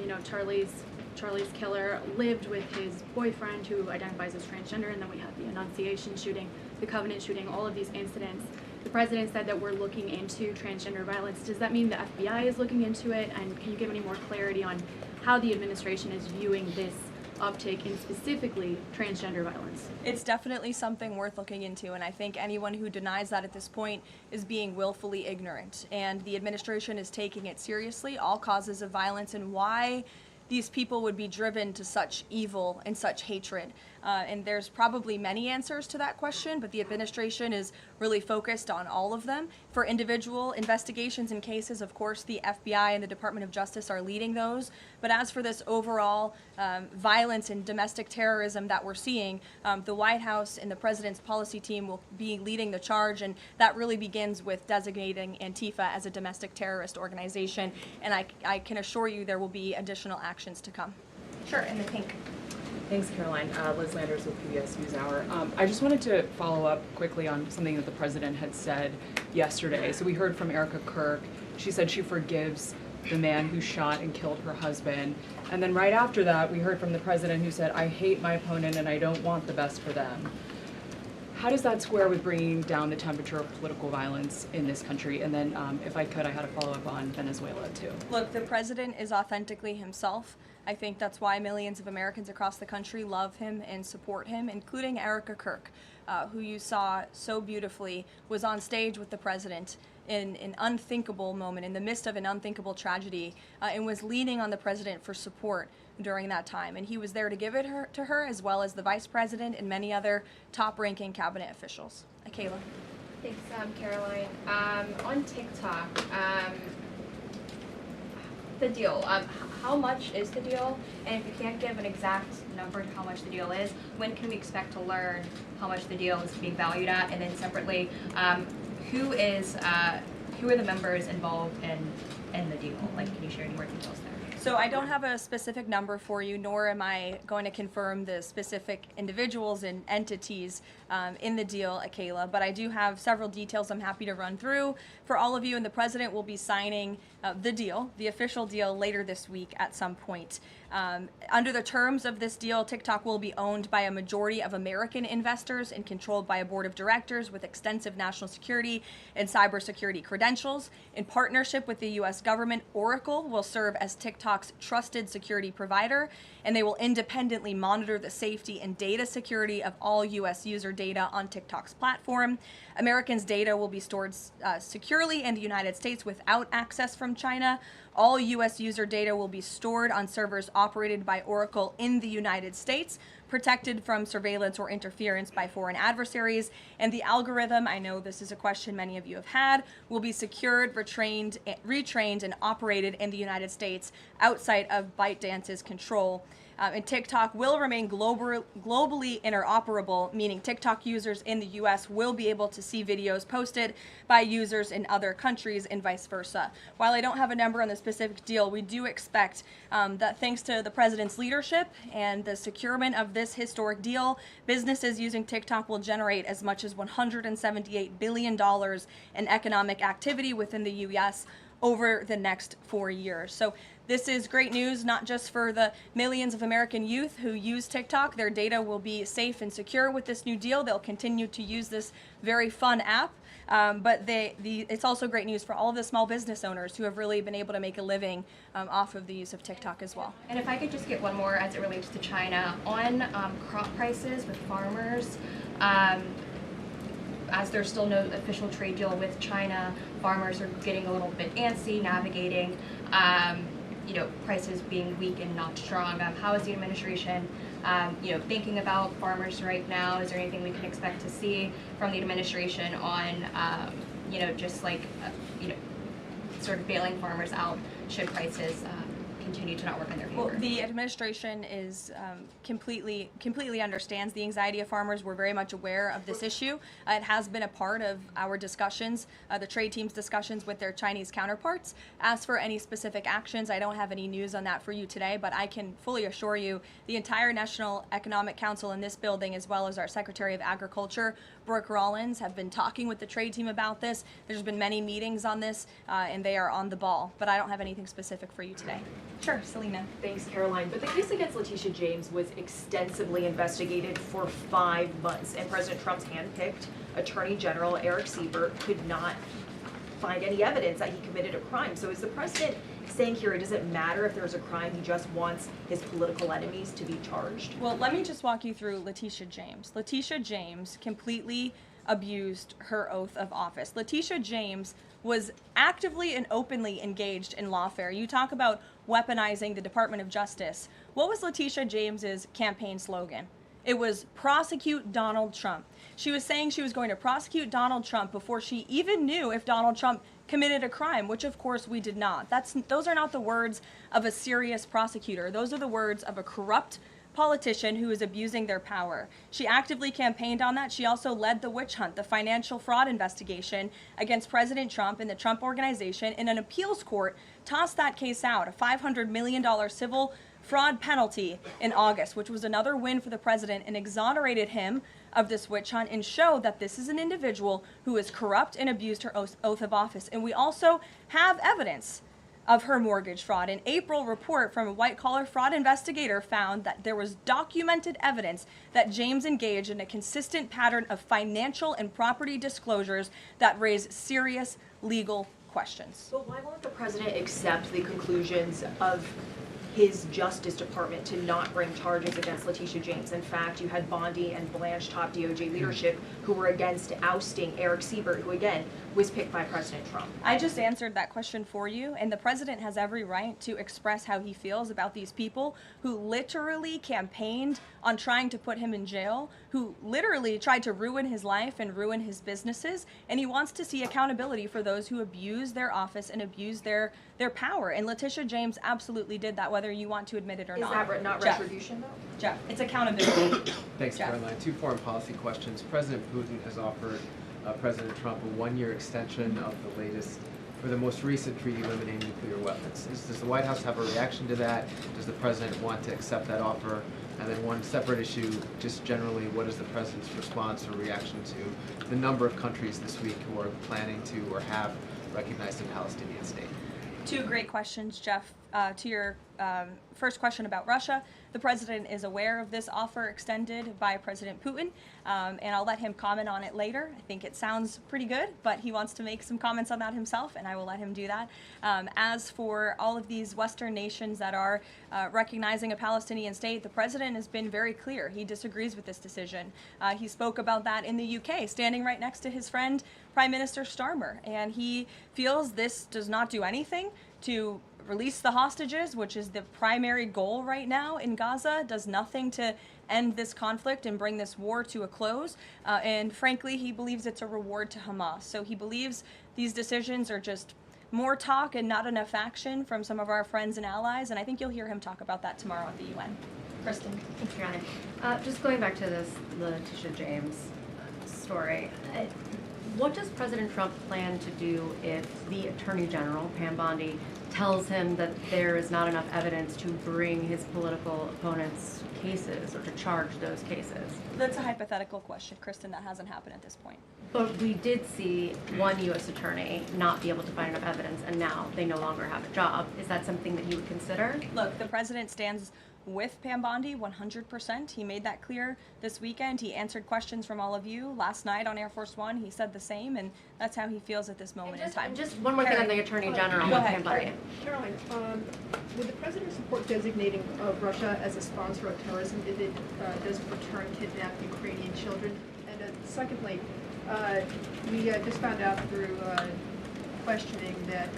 You know, Charlie's killer lived with his boyfriend who identifies as transgender, and then we had the Annunciation shooting, the Covenant shooting, all of these incidents. The president said that we're looking into transgender violence. Does that mean the FBI is looking into it? And can you give any more clarity on how the administration is viewing this uptake in specifically transgender violence? It's definitely something worth looking into, and I think anyone who denies that at this point is being willfully ignorant. And the administration is taking it seriously, all causes of violence, and why these people would be driven to such evil and such hatred. And there's probably many answers to that question, but the administration is really focused on all of them. For individual investigations and cases, of course, the FBI and the Department of Justice are leading those. But as for this overall violence and domestic terrorism that we're seeing, the White House and the President's policy team will be leading the charge, and that really begins with designating Antifa as a domestic terrorist organization. And I can assure you there will be additional actions to come. Sure, in the pink. Thanks, Caroline. Liz Landers with PBS NewsHour. I just wanted to follow up quickly on something that the president had said yesterday. So we heard from Erica Kirk. She said she forgives the man who shot and killed her husband. And then right after that, we heard from the president who said, I hate my opponent and I don't want the best for them. How does that square with bringing down the temperature of political violence in this country? And then, if I could, I had a follow-up on Venezuela, too. Look, the president is authentically himself. I think that's why millions of Americans across the country love him and support him, including Erica Kirk, who you saw so beautifully was on stage with the president in an unthinkable moment, in the midst of an unthinkable tragedy, and was leaning on the president for support during that time. And he was there to give it to her, as well as the vice president and many other top-ranking cabinet officials. Kayla. Thanks, Caroline. On TikTok, the deal. How much is the deal? And if you can't give an exact number to how much the deal is, when can we expect to learn how much the deal is being valued at? And then separately, who are the members involved in the deal? Like, can you share any more details there? So I don't have a specific number for you, nor am I going to confirm the specific individuals and entities in the deal, Kayla, but I do have several details I'm happy to run through for all of you, and the president will be signing the deal, the official deal, later this week at some point. Under the terms of this deal, TikTok will be owned by a majority of American investors and controlled by a board of directors with extensive national security and cybersecurity credentials. In partnership with the U.S. government, Oracle will serve as TikTok's trusted security provider, and they will independently monitor the safety and data security of all U.S. user data on TikTok's platform. Americans' data will be stored securely in the United States without access from China. All U.S. user data will be stored on servers operated by Oracle in the United States, protected from surveillance or interference by foreign adversaries. And the algorithm, I know this is a question many of you have had, will be secured, retrained, and operated in the United States outside of ByteDance's control. And TikTok will remain globally interoperable, meaning TikTok users in the US will be able to see videos posted by users in other countries and vice versa. While I don't have a number on the specific deal, we do expect that thanks to the president's leadership and the securement of this historic deal, businesses using TikTok will generate as much as $178 billion in economic activity within the US over the next 4 years. So this is great news, not just for the millions of American youth who use TikTok. Their data will be safe and secure with this new deal. They'll continue to use this very fun app. But it's also great news for all of the small business owners who have really been able to make a living off of the use of TikTok as well. And if I could just get one more as it relates to China, on crop prices with farmers, as there's still no official trade deal with China, farmers are getting a little bit antsy navigating, prices being weak and not strong. How is the administration, thinking about farmers right now? Is there anything we can expect to see from the administration on, sort of bailing farmers out should prices continue to not work in their favor? Well, the administration is completely understands the anxiety of farmers. We're very much aware of this issue. It has been a part of our discussions, the trade team's discussions with their Chinese counterparts. As for any specific actions, I don't have any news on that for you today, but I can fully assure you the entire National Economic Council in this building, as well as our Secretary of Agriculture, Brooke Rollins, have been talking with the trade team about this. There's been many meetings on this, and they are on the ball, but I don't have anything specific for you today. Sure, Selena. Thanks, Caroline. But the case against Letitia James was extensively investigated for 5 months, and President Trump's handpicked Attorney General Eric Siebert could not find any evidence that he committed a crime. So is the president saying here it doesn't matter if there's a crime, he just wants his political enemies to be charged? Well, let me just walk you through Letitia James. Letitia James completely abused her oath of office. Letitia James was actively and openly engaged in lawfare. You talk about weaponizing the Department of Justice. What was Letitia James's campaign slogan? It was prosecute Donald Trump. She was saying she was going to prosecute Donald Trump before she even knew if Donald Trump committed a crime, which of course we did not. Those are not the words of a serious prosecutor. Those are the words of a corrupt politician who is abusing their power. She actively campaigned on that. She also led the witch hunt, the financial fraud investigation against President Trump and the Trump Organization, and an appeals court tossed that case out, a $500 million civil fraud penalty in August, which was another win for the president, and exonerated him of this witch hunt and showed that this is an individual who is corrupt and abused her oath of office. And we also have evidence of her mortgage fraud. An April report from a white-collar fraud investigator found that there was documented evidence that James engaged in a consistent pattern of financial and property disclosures that raise serious legal questions. But why won't the president accept the conclusions of his Justice Department to not bring charges against Letitia James? In fact, you had Bondi and Blanche top DOJ leadership who were against ousting Eric Siebert, who again was picked by President Trump. I just answered that question for you, and the president has every right to express how he feels about these people who literally campaigned on trying to put him in jail, who literally tried to ruin his life and ruin his businesses, and he wants to see accountability for those who abuse their office and abuse their power. And Letitia James absolutely did that, whether you want to admit it or not. Is that not retribution, though? Jeff, it's accountability. Thanks, Jeff. Caroline. 2 foreign policy questions. President Putin has offered President Trump a 1-year extension of the most recent treaty limiting nuclear weapons. Does the White House have a reaction to that? Does the president want to accept that offer? And then one separate issue, just generally, what is the president's response or reaction to the number of countries this week who are planning to or have recognized a Palestinian state? Two great questions, Jeff. To your first question about Russia, the president is aware of this offer extended by President Putin, and I'll let him comment on it later. I think it sounds pretty good, but he wants to make some comments on that himself, and I will let him do that. As for all of these Western nations that are recognizing a Palestinian state, the president has been very clear. He disagrees with this decision. He spoke about that in the UK, standing right next to his friend, Prime Minister Starmer, and he feels this does not do anything to release the hostages, which is the primary goal right now in Gaza, does nothing to end this conflict and bring this war to a close. And frankly, he believes it's a reward to Hamas. So he believes these decisions are just more talk and not enough action from some of our friends and allies. And I think you'll hear him talk about that tomorrow at the UN. Kristen. Thanks, Karoline. Just going back to this Letitia James story. What does President Trump plan to do if the Attorney General, Pam Bondi, tells him that there is not enough evidence to bring his political opponents' cases or to charge those cases? That's a hypothetical question, Kristen. That hasn't happened at this point. But we did see one U.S. attorney not be able to find enough evidence, and now they no longer have a job. Is that something that you would consider? Look, the president stands with Pam Bondi 100%. He made that clear this weekend. He answered questions from all of you last night on Air Force One. He said the same, and that's how he feels at this moment in time. Just one more thing on the Attorney General with Pam Bondi. Caroline, would the president support designating Russia as a sponsor of terrorism if it does return kidnapped Ukrainian children? And secondly, we just found out through questioning that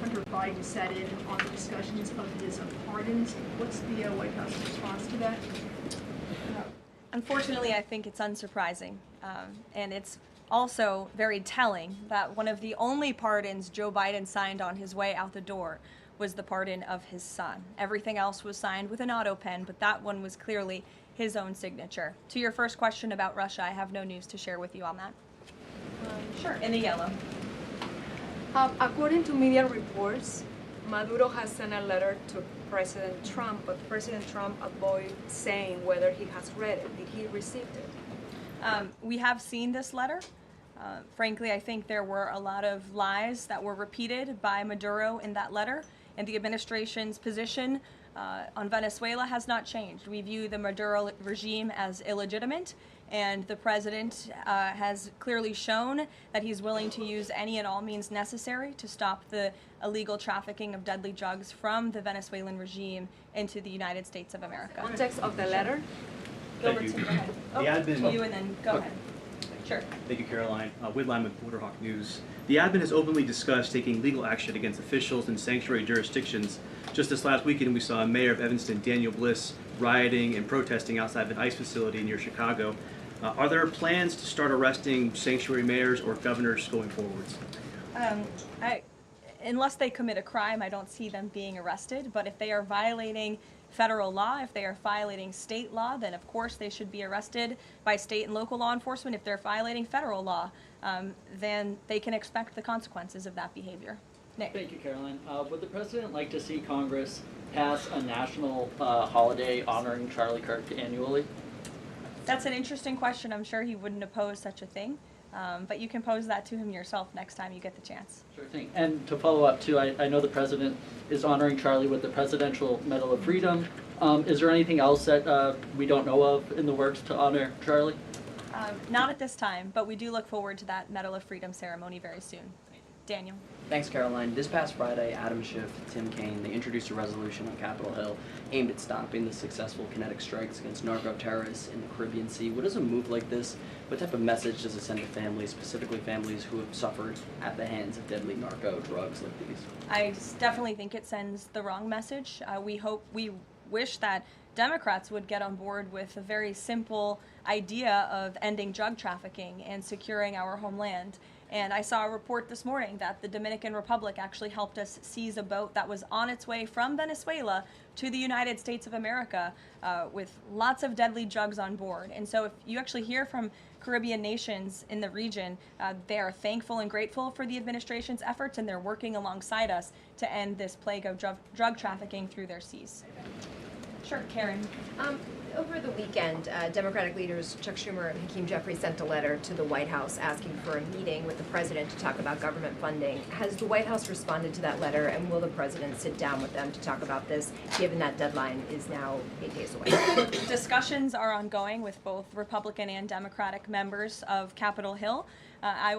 Hunter Biden sat in on the discussions of his pardons. What's the White House response to that? Unfortunately, I think it's unsurprising. And it's also very telling that one of the only pardons Joe Biden signed on his way out the door was the pardon of his son. Everything else was signed with an auto pen, but that one was clearly his own signature. To your first question about Russia, I have no news to share with you on that. Sure, in the yellow. According to media reports, Maduro has sent a letter to President Trump, but President Trump avoided saying whether he has read it. Did he receive it? We have seen this letter. Frankly, I think there were a lot of lies that were repeated by Maduro in that letter, and the administration's position on Venezuela has not changed. We view the Maduro regime as illegitimate, and the president has clearly shown that he's willing to use any and all means necessary to stop the illegal trafficking of deadly drugs from the Venezuelan regime into the United States of America. Context of the letter? Gilbertson, go ahead. The admin. To you, and then go ahead. Sure. Thank you, Caroline. Whitline with Borderhawk News. The admin has openly discussed taking legal action against officials in sanctuary jurisdictions. Just this last weekend, we saw Mayor of Evanston, Daniel Bliss, rioting and protesting outside of an ICE facility near Chicago. Are there plans to start arresting sanctuary mayors or governors going forwards? Unless they commit a crime, I don't see them being arrested. But if they are violating federal law, if they are violating state law, then of course they should be arrested by state and local law enforcement. If they're violating federal law, then they can expect the consequences of that behavior. Nick. Thank you, Caroline. Would the president like to see Congress pass a national holiday honoring Charlie Kirk annually? That's an interesting question. I'm sure he wouldn't oppose such a thing. But you can pose that to him yourself next time you get the chance. Sure thing. And to follow up too, I know the president is honoring Charlie with the Presidential Medal of Freedom. Is there anything else that we don't know of in the works to honor Charlie? Not at this time, but we do look forward to that Medal of Freedom ceremony very soon. Daniel. Thanks, Caroline. This past Friday, Adam Schiff, Tim Kaine, they introduced a resolution on Capitol Hill aimed at stopping the successful kinetic strikes against narco-terrorists in the Caribbean Sea. What does a move like this, what type of message does it send to families, specifically families who have suffered at the hands of deadly narco drugs like these? I definitely think it sends the wrong message. We wish that Democrats would get on board with a very simple idea of ending drug trafficking and securing our homeland. And I saw a report this morning that the Dominican Republic actually helped us seize a boat that was on its way from Venezuela to the United States of America with lots of deadly drugs on board. And so if you actually hear from Caribbean nations in the region, they are thankful and grateful for the administration's efforts, and they're working alongside us to end this plague of drug trafficking through their seas. Sure, Karen. Over the weekend, Democratic leaders Chuck Schumer and Hakeem Jeffries sent a letter to the White House asking for a meeting with the president to talk about government funding. Has the White House responded to that letter, and will the president sit down with them to talk about this, given that deadline is now 8 days away? Discussions are ongoing with both Republican and Democratic members of Capitol Hill. I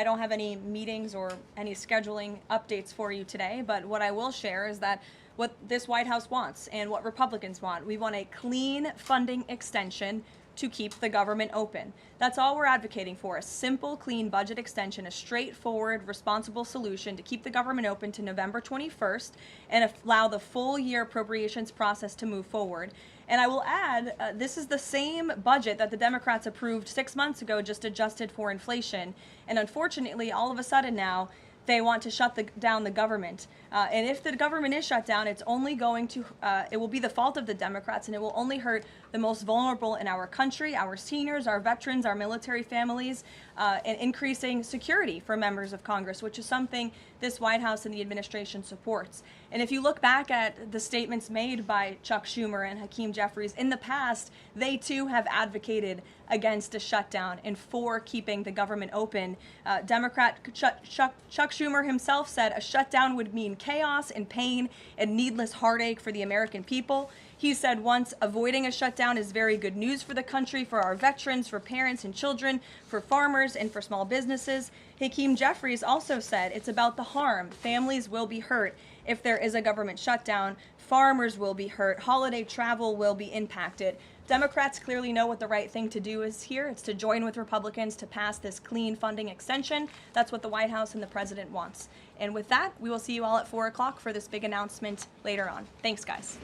don't have any meetings or any scheduling updates for you today, but what I will share is that what this White House wants and what Republicans want. We want a clean funding extension to keep the government open. That's all we're advocating for, a simple, clean budget extension, a straightforward, responsible solution to keep the government open to November 21st and allow the full year appropriations process to move forward. And I will add, this is the same budget that the Democrats approved 6 months ago, just adjusted for inflation. And unfortunately, all of a sudden now, they want to shut down the government. And if the government is shut down, it's only going to, it will be the fault of the Democrats, and it will only hurt the most vulnerable in our country, our seniors, our veterans, our military families, and increasing security for members of Congress, which is something this White House and the administration supports. And if you look back at the statements made by Chuck Schumer and Hakeem Jeffries in the past, they too have advocated against a shutdown and for keeping the government open. Democrat Chuck Schumer himself said a shutdown would mean chaos and pain and needless heartache for the American people. He said once, avoiding a shutdown is very good news for the country, for our veterans, for parents and children, for farmers, and for small businesses. Hakeem Jeffries also said it's about the harm. Families will be hurt if there is a government shutdown. Farmers will be hurt. Holiday travel will be impacted. Democrats clearly know what the right thing to do is here. It's to join with Republicans to pass this clean funding extension. That's what the White House and the president wants. And with that, we will see you all at 4 o'clock for this big announcement later on. Thanks, guys.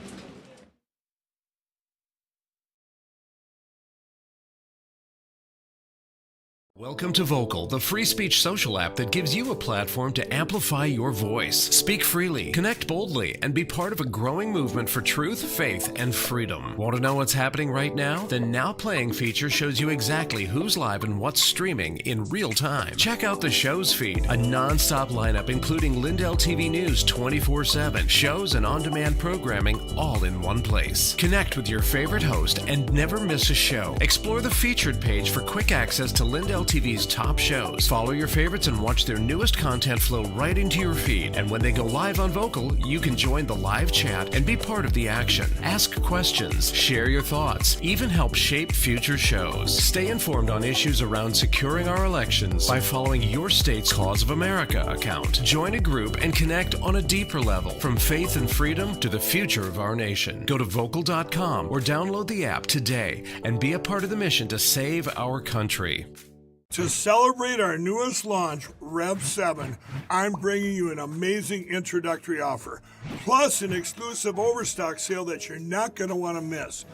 Welcome to Vocal, the free speech social app that gives you a platform to amplify your voice. Speak freely, connect boldly, and be part of a growing movement for truth, faith, and freedom. Want to know what's happening right now? The Now Playing feature shows you exactly who's live and what's streaming in real time. Check out the show's feed, a non-stop lineup including Lindell TV News 24/7, shows and on-demand programming all in one place. Connect with your favorite host and never miss a show. Explore the featured page for quick access to Lindell TV's top shows. Follow your favorites and watch their newest content flow right into your feed. And when they go live on Vocal, you can join the live chat and be part of the action. Ask questions, share your thoughts, even help shape future shows. Stay informed on issues around securing our elections by following your state's Cause of America account. Join a group and connect on a deeper level, from faith and freedom to the future of our nation. Go to vocal.com or download the app today and be a part of the mission to save our country. To celebrate our newest launch, Rev 7, I'm bringing you an amazing introductory offer, plus an exclusive overstock sale that you're not going to want to miss.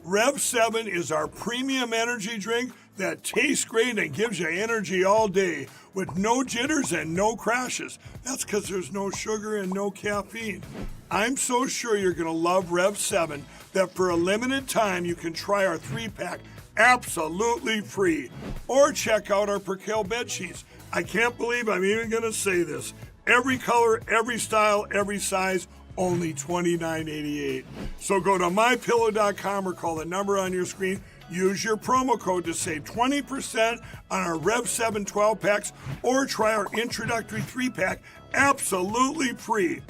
Rev 7 is our premium energy drink that tastes great and gives you energy all day with no jitters and no crashes. That's because there's no sugar and no caffeine. I'm so sure you're going to love Rev 7 that for a limited time you can try our 3-pack absolutely free. Or check out our Percale bed sheets. I can't believe I'm even going to say this. Every color, every style, every size, only $29.88. So go to mypillow.com or call the number on your screen. Use your promo code to save 20% on our Rev 7 12-packs or try our introductory 3-pack absolutely free.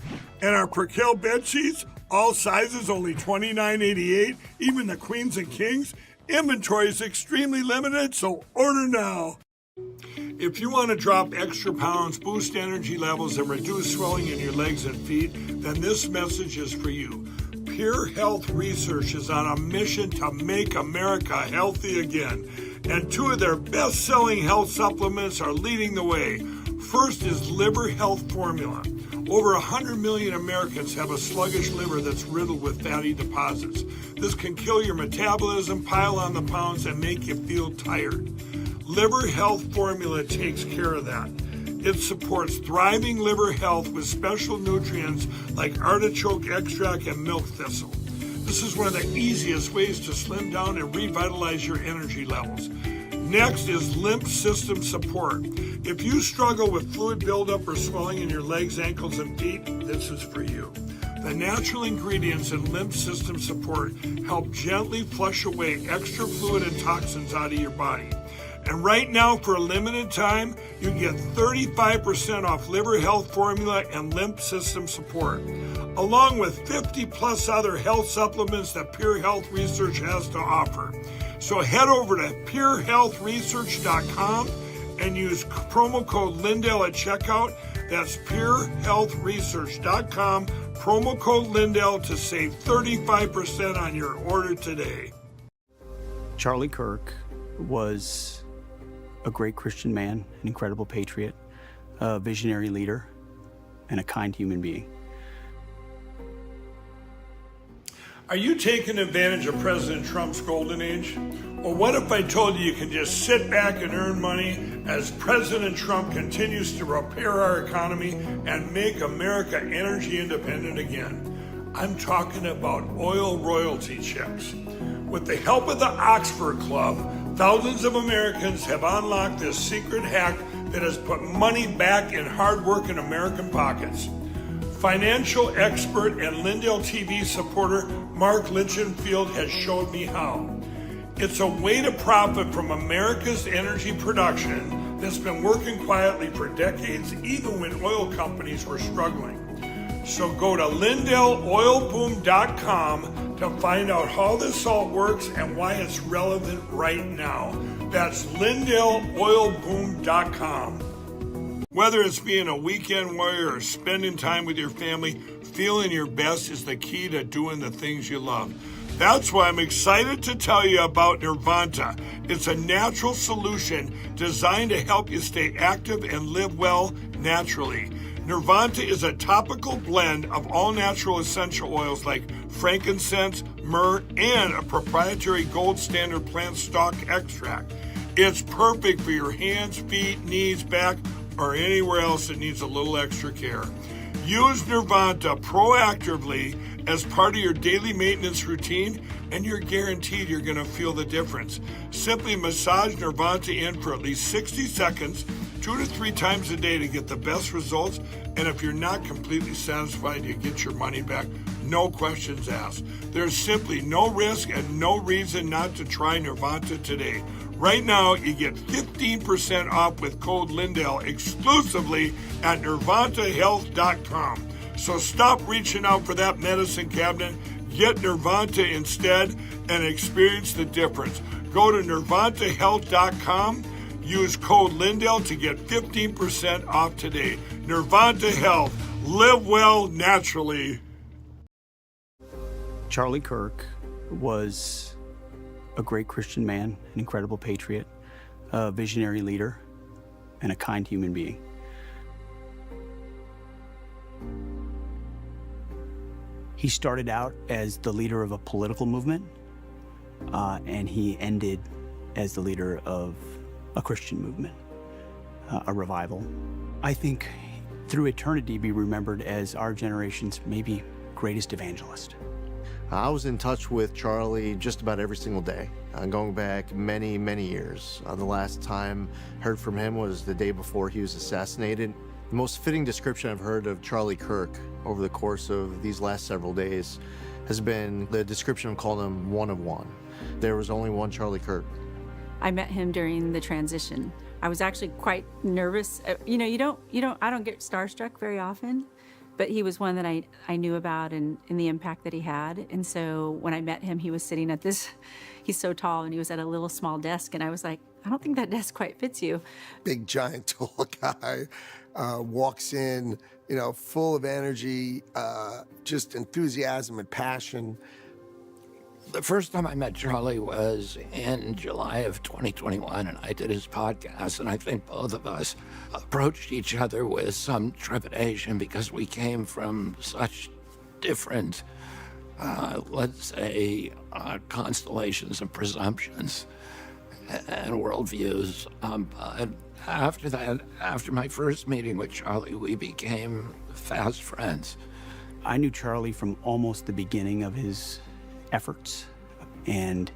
And our Percale bed sheets, all sizes, only $29.88, even the queens and kings. Inventory is extremely limited, so order now. If you want to drop extra pounds, boost energy levels, and reduce swelling in your legs and feet, then this message is for you. Pure Health Research is on a mission to make America healthy again, and 2 of their best-selling health supplements are leading the way. First is Liver Health Formula. Over 100 million Americans have a sluggish liver that's riddled with fatty deposits. This can kill your metabolism, pile on the pounds, and make you feel tired. Liver Health Formula takes care of that. It supports thriving liver health with special nutrients like artichoke extract and milk thistle. This is one of the easiest ways to slim down and revitalize your energy levels. Next is lymph system support. If you struggle with fluid buildup or swelling in your legs, ankles, and feet, this is for you. The natural ingredients in lymph system support help gently flush away extra fluid and toxins out of your body. And right now, for a limited time, you can get 35% off liver health formula and lymph system support, along with 50 plus other health supplements that Pure Health Research has to offer. So head over to purehealthresearch.com and use promo code Lindell at checkout. That's purehealthresearch.com, promo code Lindell to save 35% on your order today. Charlie Kirk was a great Christian man, an incredible patriot, a visionary leader, and a kind human being. Are you taking advantage of President Trump's golden age? Or what if I told you can just sit back and earn money as President Trump continues to repair our economy and make America energy independent again? I'm talking about oil royalty checks. With the help of the Oxford Club, thousands of Americans have unlocked this secret hack that has put money back in hard-working American pockets. Financial expert and Lindell TV supporter Mark Litchenfield has showed me how. It's a way to profit from America's energy production that's been working quietly for decades, even when oil companies were struggling. So go to LindellOilBoom.com to find out how this all works and why it's relevant right now. That's LindellOilBoom.com. Whether it's being a weekend warrior or spending time with your family, feeling your best is the key to doing the things you love. That's why I'm excited to tell you about Nirvanta. It's a natural solution designed to help you stay active and live well naturally. Nirvanta is a topical blend of all natural essential oils like frankincense, myrrh, and a proprietary gold standard plant stock extract. It's perfect for your hands, feet, knees, back, or anywhere else that needs a little extra care. Use Nirvanta proactively as part of your daily maintenance routine, and you're guaranteed you're going to feel the difference. Simply massage Nirvanta in for at least 60 seconds, 2 to 3 times a day to get the best results. And if you're not completely satisfied, you get your money back. No questions asked. There's simply no risk and no reason not to try Nirvanta today. Right now, you get 15% off with code Lindell exclusively at NirvantaHealth.com. So stop reaching out for that medicine cabinet. Get Nirvanta instead and experience the difference. Go to NirvantaHealth.com. Use code Lindell to get 15% off today. Nirvanta Health. Live well naturally. Charlie Kirk was a great Christian man, an incredible patriot, a visionary leader, and a kind human being. He started out as the leader of a political movement, and he ended as the leader of a Christian movement, a revival. I think through eternity be remembered as our generation's maybe greatest evangelist. I was in touch with Charlie just about every single day, going back many, many years. The last time I heard from him was the day before he was assassinated. The most fitting description I've heard of Charlie Kirk over the course of these last several days has been the description of calling him one of one. There was only one Charlie Kirk. I met him during the transition. I was actually quite nervous. I don't get starstruck very often, but he was one that I knew about and the impact that he had. And so when I met him, he was sitting at he's so tall, and he was at a little small desk, and I was like, I don't think that desk quite fits you. Big, giant, tall guy walks in, full of energy, just enthusiasm and passion. The first time I met Charlie was in July of 2021, and I did his podcast, and I think both of us approached each other with some trepidation because we came from such different, let's say, constellations of presumptions and worldviews. But after that, after my first meeting with Charlie, we became fast friends. I knew Charlie from almost the beginning of his efforts, and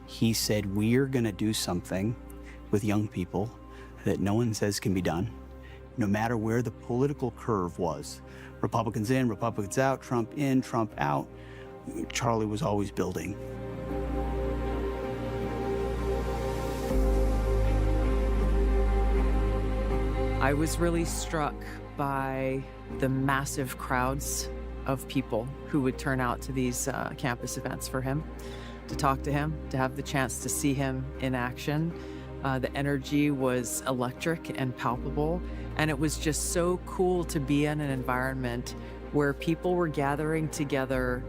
he said, we're going to do something with young people that no one says can be done. no matter where the political curve was. Republicans in, Republicans out, Trump in, Trump out. Charlie was always building. I was really struck by the massive crowds of people who would turn out to these campus events for him, to talk to him, to have the chance to see him in action. The energy was electric and palpable, and it was just so cool to be in an environment where people were gathering together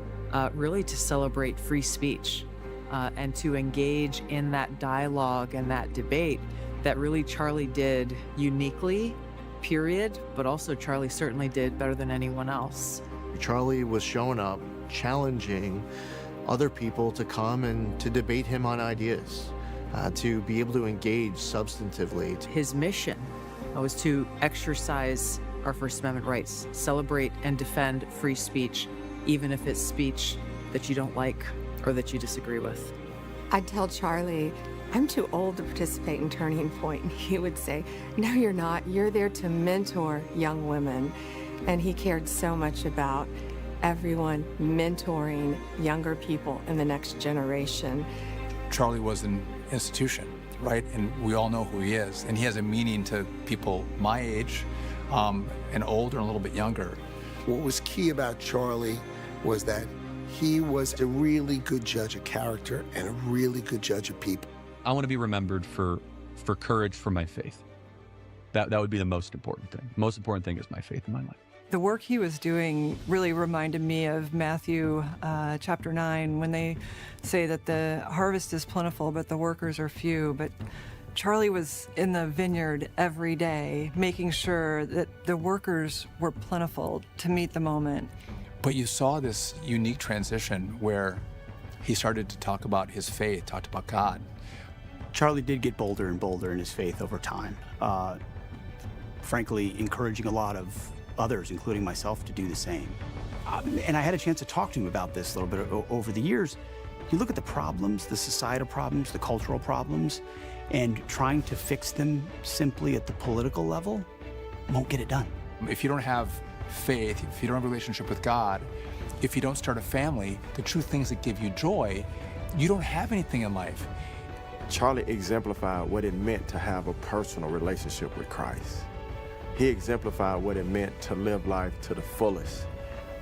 really to celebrate free speech and to engage in that dialogue and that debate that really Charlie did uniquely, period, but also Charlie certainly did better than anyone else. Charlie was showing up, challenging other people to come and to debate him on ideas, to be able to engage substantively. His mission was to exercise our First Amendment rights, celebrate and defend free speech, even if it's speech that you don't like or that you disagree with. I'd tell Charlie, I'm too old to participate in Turning Point. And he would say, no, you're not. You're there to mentor young women. And he cared so much about everyone mentoring younger people in the next generation. Charlie was an institution, right? And we all know who he is. And he has a meaning to people my age and older and a little bit younger. What was key about Charlie was that he was a really good judge of character and a really good judge of people. I want to be remembered for courage for my faith. That would be the most important thing. The most important thing is my faith in my life. The work he was doing really reminded me of Matthew chapter 9, when they say that the harvest is plentiful, but the workers are few. But Charlie was in the vineyard every day, making sure that the workers were plentiful to meet the moment. But you saw this unique transition where he started to talk about his faith, talked about God. Charlie did get bolder and bolder in his faith over time, frankly, encouraging a lot of others, including myself, to do the same. And I had a chance to talk to him about this a little bit over the years. You look at the problems, the societal problems, the cultural problems, and trying to fix them simply at the political level won't get it done. If you don't have faith, if you don't have a relationship with God, if you don't start a family, the true things that give you joy, you don't have anything in life. Charlie exemplified what it meant to have a personal relationship with Christ. He exemplified what it meant to live life to the fullest.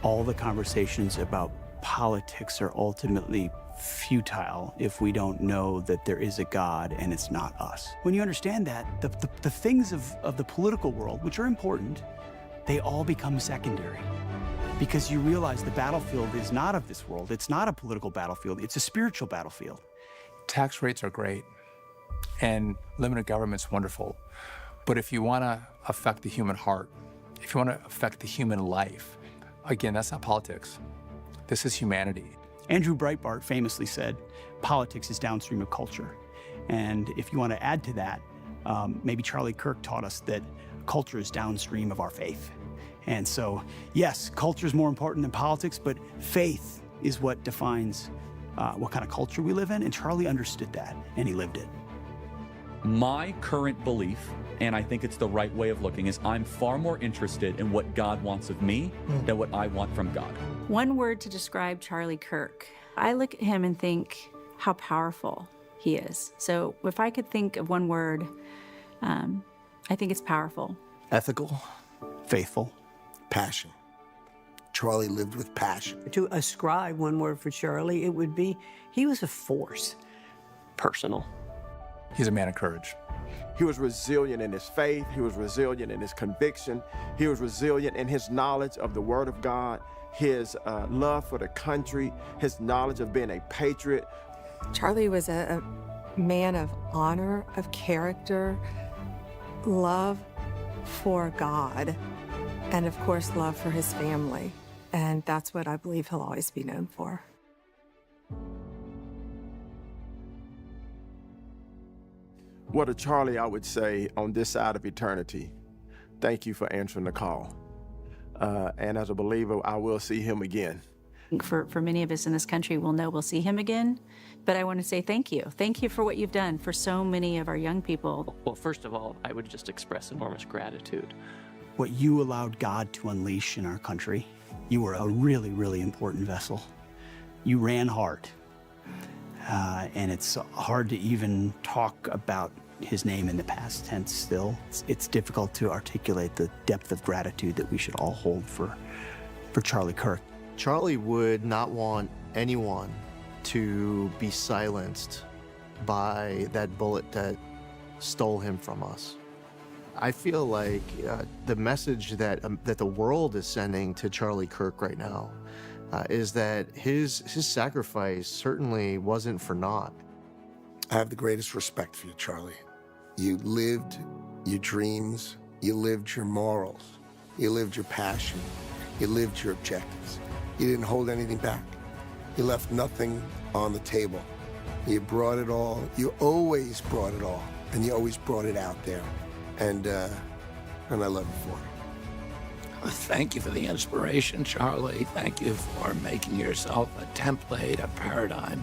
All the conversations about politics are ultimately futile if we don't know that there is a God and it's not us. When you understand that, the things of the political world, which are important, they all become secondary. Because you realize the battlefield is not of this world. It's not a political battlefield. It's a spiritual battlefield. Tax rates are great, and limited government's wonderful. But if you want to affect the human heart, if you want to affect the human life, again, that's not politics. This is humanity. Andrew Breitbart famously said, politics is downstream of culture. And if you want to add to that, maybe Charlie Kirk taught us that culture is downstream of our faith. And so, yes, culture is more important than politics, but faith is what defines what kind of culture we live in. And Charlie understood that, and he lived it. My current belief, and I think it's the right way of looking, is I'm far more interested in what God wants of me than what I want from God. One word to describe Charlie Kirk. I look at him and think how powerful he is. So if I could think of one word, I think it's powerful. Ethical. Faithful. Passion. Charlie lived with passion. To ascribe one word for Charlie, it would be he was a force. Personal. He's a man of courage. He was resilient in his faith. He was resilient in his conviction. He was resilient in his knowledge of the Word of God, his love for the country, his knowledge of being a patriot. Charlie was a man of honor, of character, love for God, and of course, love for his family. And that's what I believe he'll always be known for. Well, to Charlie, I would say on this side of eternity, thank you for answering the call. And as a believer, I will see him again. For many of us in this country, we'll know we'll see him again. But I want to say thank you. Thank you for what you've done for so many of our young people. Well, first of all, I would just express enormous gratitude. What you allowed God to unleash in our country, you were a really, really important vessel. You ran hard. And it's hard to even talk about his name in the past tense still. It's difficult to articulate the depth of gratitude that we should all hold for Charlie Kirk. Charlie would not want anyone to be silenced by that bullet that stole him from us. I feel like the message that the world is sending to Charlie Kirk right now is that his sacrifice certainly wasn't for naught. I have the greatest respect for you, Charlie. You lived your dreams, you lived your morals, you lived your passion, you lived your objectives. You didn't hold anything back. You left nothing on the table. You brought it all. You always brought it all, and you always brought it out there. And I love you for it. Thank you for the inspiration, Charlie. Thank you for making yourself a template, a paradigm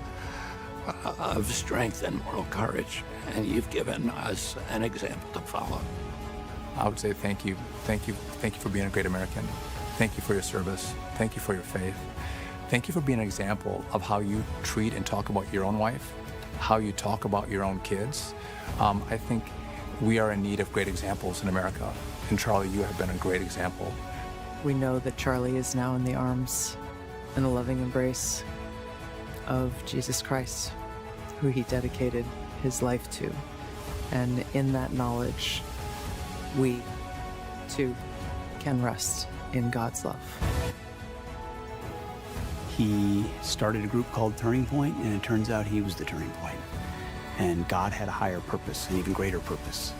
of strength and moral courage. And you've given us an example to follow. I would say thank you. Thank you. Thank you for being a great American. Thank you for your service. Thank you for your faith. Thank you for being an example of how you treat and talk about your own wife, how you talk about your own kids. I think we are in need of great examples in America. And Charlie, you have been a great example. We know that Charlie is now in the arms and the loving embrace of Jesus Christ, who he dedicated his life to. And in that knowledge, we too can rest in God's love. He started a group called Turning Point, and it turns out he was the turning point. And God had a higher purpose, an even greater purpose.